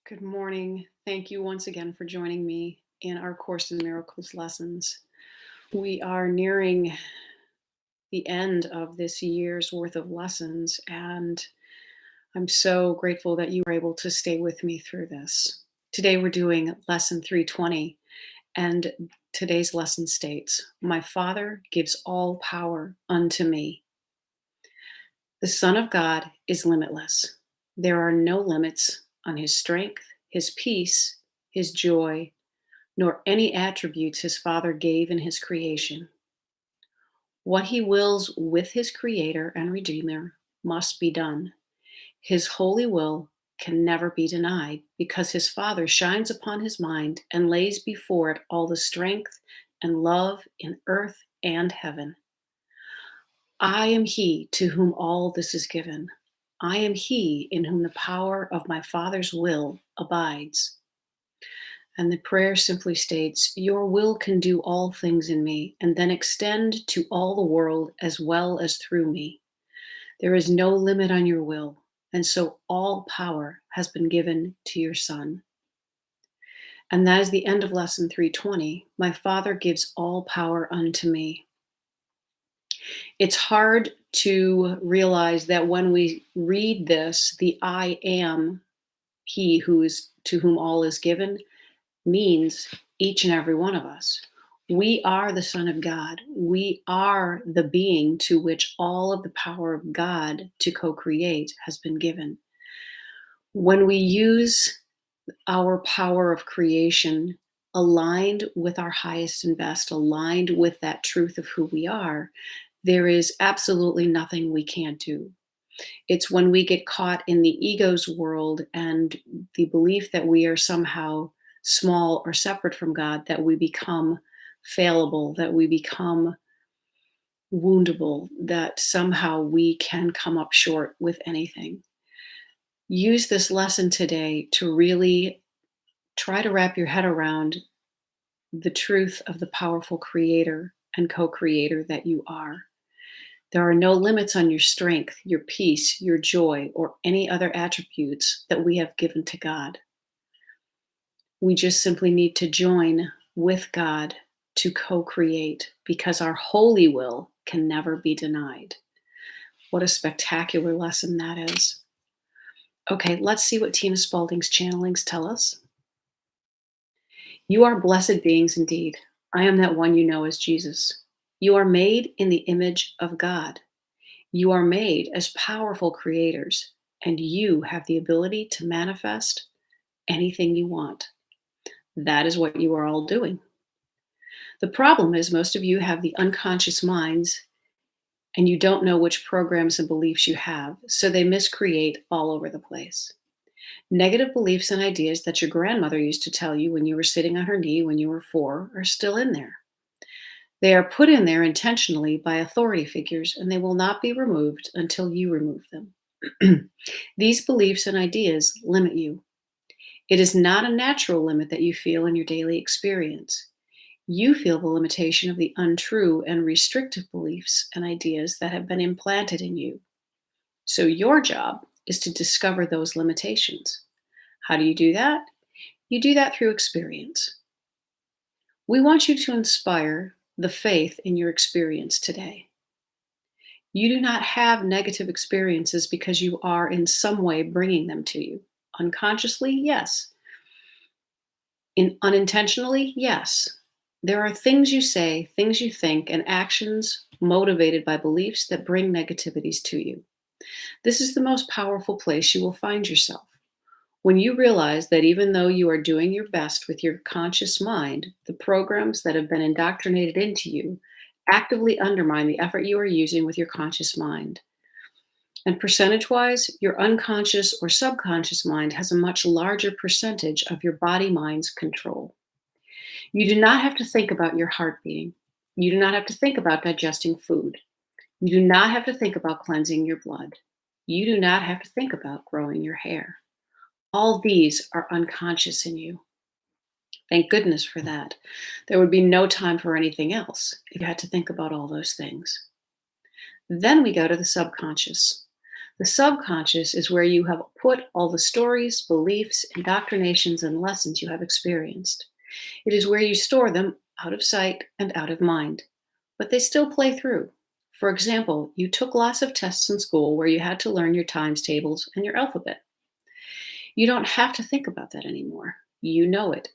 Good morning. Thank you once again for joining me in our Course in Miracles lessons. We are nearing the end of this year's worth of lessons, and I'm so grateful that you were able to stay with me through this. Today we're doing lesson 320, and today's lesson states, "My Father gives all power unto me." The Son of God is limitless. There are no limits on his strength, his peace, his joy, nor any attributes his Father gave in his creation. What he wills with his Creator and Redeemer must be done. His holy will can never be denied because his Father shines upon his mind and lays before it all the strength and love in earth and heaven. I am he to whom all this is given. I am he in whom the power of my Father's will abides. And the prayer simply states, "Your will can do all things in me, and then extend to all the world as well as through me. There is no limit on your will, and so all power has been given to your Son." And that is the end of lesson 320. My Father gives all power unto me. It's hard to realize that when we read this, the I am he who is to whom all is given means each and every one of us. We are the Son of God. We are the being to which all of the power of God to co-create has been given. When we use our power of creation aligned with our highest and best, aligned with that truth of who we are, there is absolutely nothing we can't do. It's when we get caught in the ego's world and the belief that we are somehow small or separate from God that we become fallible, that we become woundable, that somehow we can come up short with anything. Use this lesson today to really try to wrap your head around the truth of the powerful creator and co-creator that you are. There are no limits on your strength, your peace, your joy, or any other attributes that we have given to God. We just simply need to join with God to co-create because our holy will can never be denied. What a spectacular lesson that is. Okay, let's see what Tina Spalding's channelings tell us. You are blessed beings indeed. I am that one you know as Jesus. You are made in the image of God. You are made as powerful creators, and you have the ability to manifest anything you want. That is what you are all doing. The problem is most of you have the unconscious minds and you don't know which programs and beliefs you have, so they miscreate all over the place. Negative beliefs and ideas that your grandmother used to tell you when you were sitting on her knee when you were 4 are still in there. They are put in there intentionally by authority figures, and they will not be removed until you remove them. These beliefs and ideas limit you. It is not a natural limit that you feel in your daily experience. You feel the limitation of the untrue and restrictive beliefs and ideas that have been implanted in you. So your job is to discover those limitations. How do you do that? You do that through experience. We want you to inspire the faith in your experience today. You do not have negative experiences because you are in some way bringing them to you. Unconsciously, yes. Unintentionally, yes. There are things you say, things you think, and actions motivated by beliefs that bring negativities to you. This is the most powerful place you will find yourself. When you realize that even though you are doing your best with your conscious mind, the programs that have been indoctrinated into you actively undermine the effort you are using with your conscious mind. And percentage-wise, your unconscious or subconscious mind has a much larger percentage of your body-mind's control. You do not have to think about your heart beating. You do not have to think about digesting food. You do not have to think about cleansing your blood. You do not have to think about growing your hair. All these are unconscious in you. Thank goodness for that. There would be no time for anything else if you had to think about all those things. Then we go to the subconscious. The subconscious is where you have put all the stories, beliefs, indoctrinations, and lessons you have experienced. It is where you store them out of sight and out of mind, but they still play through. For example, you took lots of tests in school where you had to learn your times tables and your alphabet. You don't have to think about that anymore. You know it.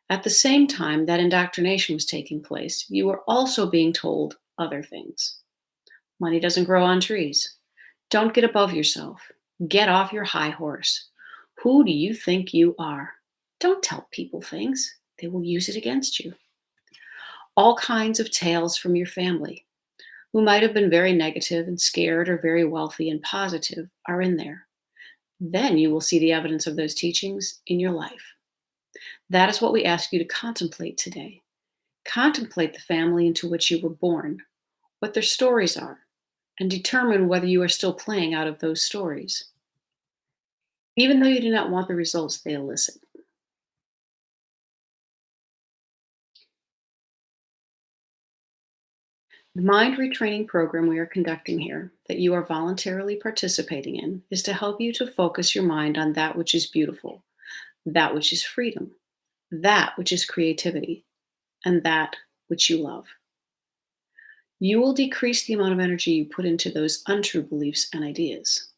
At the same time that indoctrination was taking place, you were also being told other things. Money doesn't grow on trees. Don't get above yourself. Get off your high horse. Who do you think you are? Don't tell people things. They will use it against you. All kinds of tales from your family, who might have been very negative and scared or very wealthy and positive, are in there. Then you will see the evidence of those teachings in your life. That is what we ask you to contemplate today. Contemplate the family into which you were born, what their stories are, and determine whether you are still playing out of those stories, even though you do not want the results they elicit. The mind retraining program we are conducting here, that you are voluntarily participating in, is to help you to focus your mind on that which is beautiful, that which is freedom, that which is creativity, and that which you love. You will decrease the amount of energy you put into those untrue beliefs and ideas.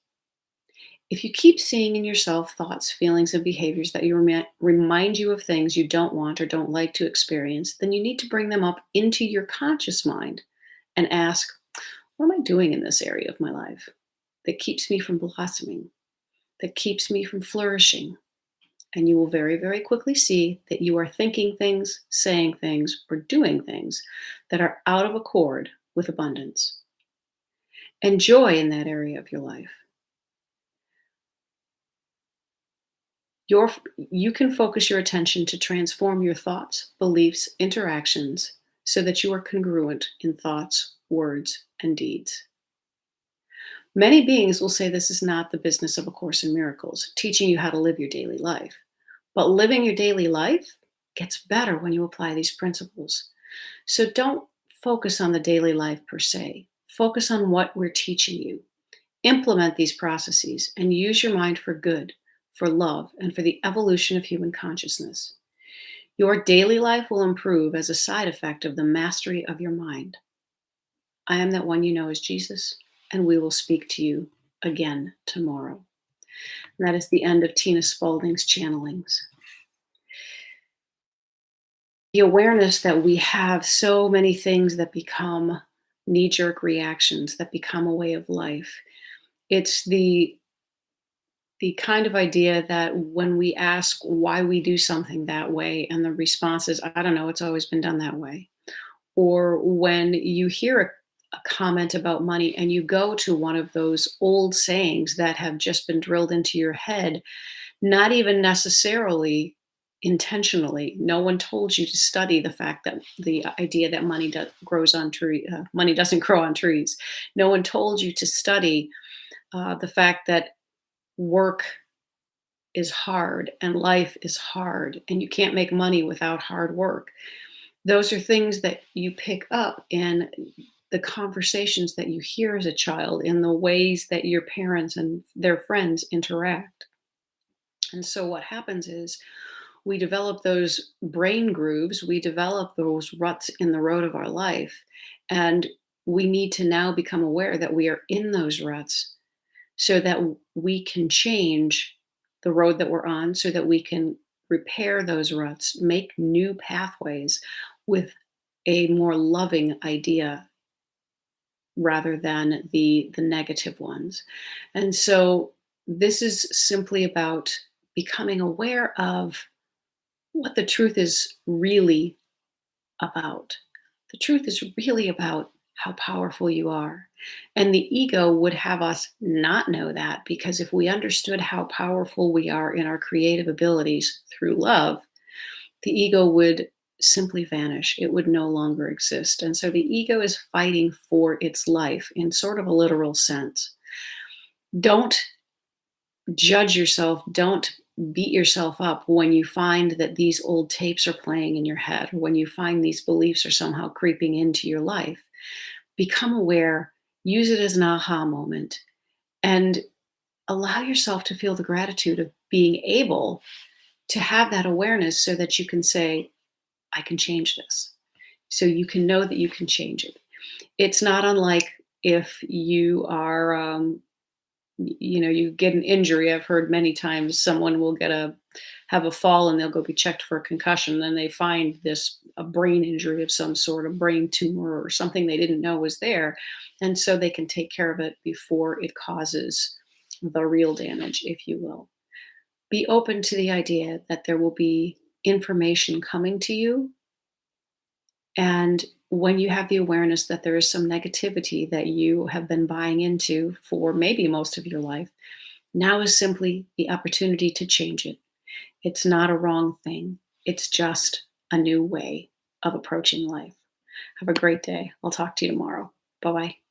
If you keep seeing in yourself thoughts, feelings, and behaviors that remind you of things you don't want or don't like to experience, then you need to bring them up into your conscious mind and ask, what am I doing in this area of my life that keeps me from blossoming, that keeps me from flourishing? And you will very, very quickly see that you are thinking things, saying things, or doing things that are out of accord with abundance and joy in that area of your life. You can focus your attention to transform your thoughts, beliefs, interactions so that you are congruent in thoughts, words, and deeds. Many beings will say this is not the business of A Course in Miracles, teaching you how to live your daily life. But living your daily life gets better when you apply these principles. So don't focus on the daily life per se. Focus on what we're teaching you. Implement these processes and use your mind for good, for love, and for the evolution of human consciousness. Your daily life will improve as a side effect of the mastery of your mind. I am that one you know as Jesus, and we will speak to you again tomorrow. And that is the end of Tina Spalding's channelings. The awareness that we have so many things that become knee-jerk reactions, that become a way of life. It's the kind of idea that when we ask why we do something that way, and the response is, I don't know, it's always been done that way. Or when you hear a comment about money and you go to one of those old sayings that have just been drilled into your head, not even necessarily intentionally. No one told you to study the fact that the idea that money doesn't grow on trees. No one told you to study the fact that work is hard and life is hard and you can't make money without hard work. Those are things that you pick up in the conversations that you hear as a child, in the ways that your parents and their friends interact. And so what happens is we develop those brain grooves, we develop those ruts in the road of our life, and we need to now become aware that we are in those ruts so that we can change the road that we're on, so that we can repair those ruts, make new pathways with a more loving idea rather than the negative ones. And so this is simply about becoming aware of what the truth is really about. The truth is really about how powerful you are. And the ego would have us not know that, because if we understood how powerful we are in our creative abilities through love, the ego would simply vanish. It would no longer exist. And so the ego is fighting for its life in sort of a literal sense. Don't judge yourself. Don't beat yourself up when you find that these old tapes are playing in your head, or when you find these beliefs are somehow creeping into your life. Become aware, use it as an aha moment, and allow yourself to feel the gratitude of being able to have that awareness so that you can say, I can change this. So you can know that you can change it. It's not unlike if you are, you get an injury. I've heard many times someone will have a fall and they'll go be checked for a concussion. Then they find this a brain injury of some sort, a brain tumor or something they didn't know was there, and so they can take care of it before it causes the real damage, if you will. Be open to the idea that there will be information coming to you. And when you have the awareness that there is some negativity that you have been buying into for maybe most of your life, now is simply the opportunity to change it. It's not a wrong thing, it's just a new way of approaching life. Have a great day. I'll talk to you tomorrow. Bye bye.